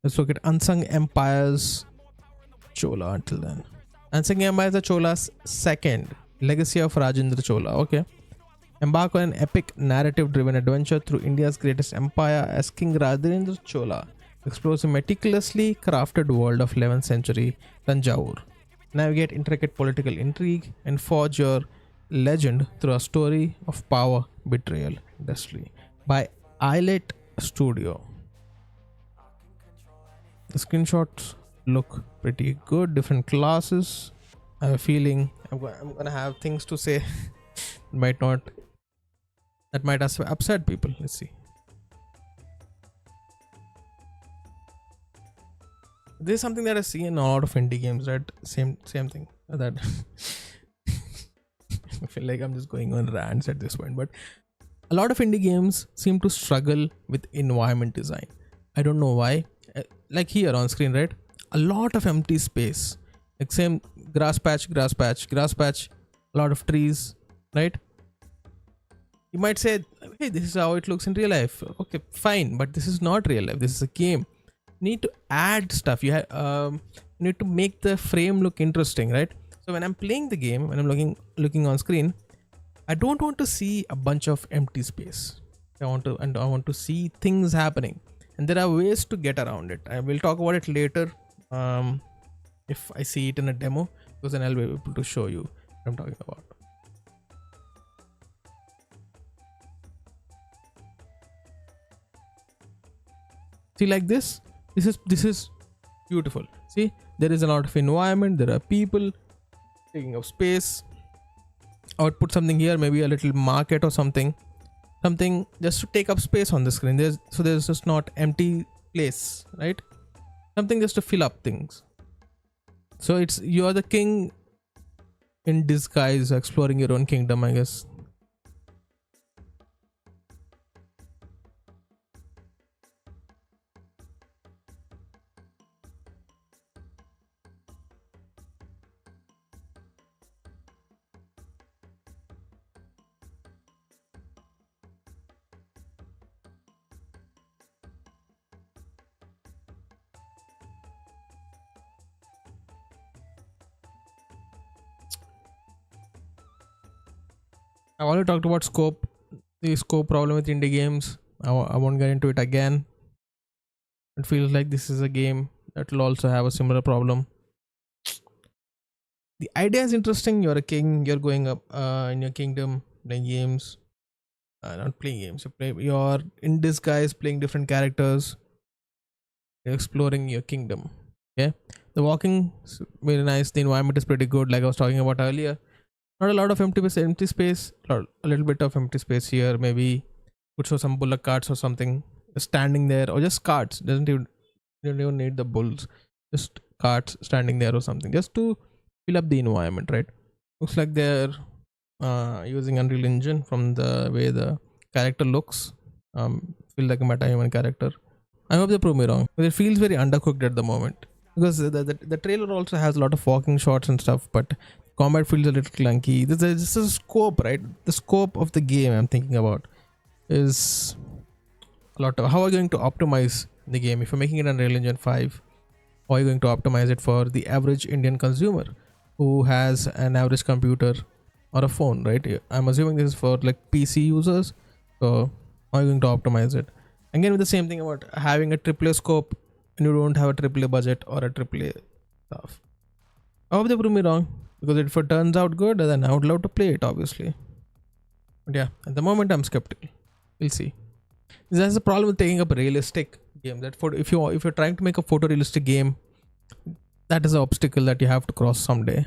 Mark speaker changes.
Speaker 1: Let's look at Unsung Empires Chola until then. Unsung Empires are Chola's second legacy of Rajendra Chola. Okay. Embark on an epic narrative driven adventure through India's greatest empire as King Rajendra Chola explores a meticulously crafted world of 11th century Tanjore. Navigate intricate political intrigue and forge your legend through a story of power, betrayal, destiny. By Islet Studio. The screenshots look pretty good. Different classes. I have a feeling I'm gonna have things to say. Might not. That might upset people. Let's see. This is something that I see in a lot of indie games. Right? Same thing. That I feel like I'm just going on rants at this point, but a lot of indie games seem to struggle with environment design. I don't know why. Like here on screen, right? A lot of empty space. Like same grass patch, a lot of trees, right? You might say, hey, this is how it looks in real life. Okay, fine, but this is not real life. This is a game. You need to add stuff. You need to make the frame look interesting, right? So when I'm playing the game, when I'm looking on screen, I don't want to see a bunch of empty space. I want to see things happening, and there are ways to get around it. I will talk about it later if I see it in a demo, because then I'll be able to show you what I'm talking about. See, like this is beautiful. See, there is a lot of environment, there are people taking up space. I would put something here, maybe a little market or something just to take up space on the screen. There's just not empty place, right? Something just to fill up things. So you're the king in disguise, exploring your own kingdom, I guess. I've already talked about the scope problem with indie games. I won't get into it again. It feels like this is a game that will also have a similar problem. The idea is interesting. You're a king. You're going up in your kingdom, playing games. Not playing games. You're in disguise, playing different characters. You're exploring your kingdom. Okay. The walking is very nice. The environment is pretty good, like I was talking about earlier. Not a lot of empty space. A little bit of empty space here. Maybe could show some bullock carts or something standing there, or just carts. You don't even need the bulls. Just carts standing there or something, just to fill up the environment, right? Looks like they're using Unreal Engine from the way the character looks. Feel like a meta-human character. I hope they prove me wrong, but it feels very undercooked at the moment, because the trailer also has a lot of walking shots and stuff, but combat feels a little clunky. This is a scope, right? The scope of the game I'm thinking about is a lot of how are you going to optimize the game. If you're making it Unreal Engine 5, how are you going to optimize it for the average Indian consumer who has an average computer or a phone, right? I'm assuming this is for like PC users. So how are you going to optimize it? Again, with the same thing about having a AAA scope and you don't have a AAA budget or a AAA stuff. I hope they prove me wrong, because if it turns out good, then I would love to play it, obviously. But yeah, at the moment I'm skeptical. We'll see. There's a problem with taking up a realistic game. That if you're trying to make a photorealistic game, that is an obstacle that you have to cross someday.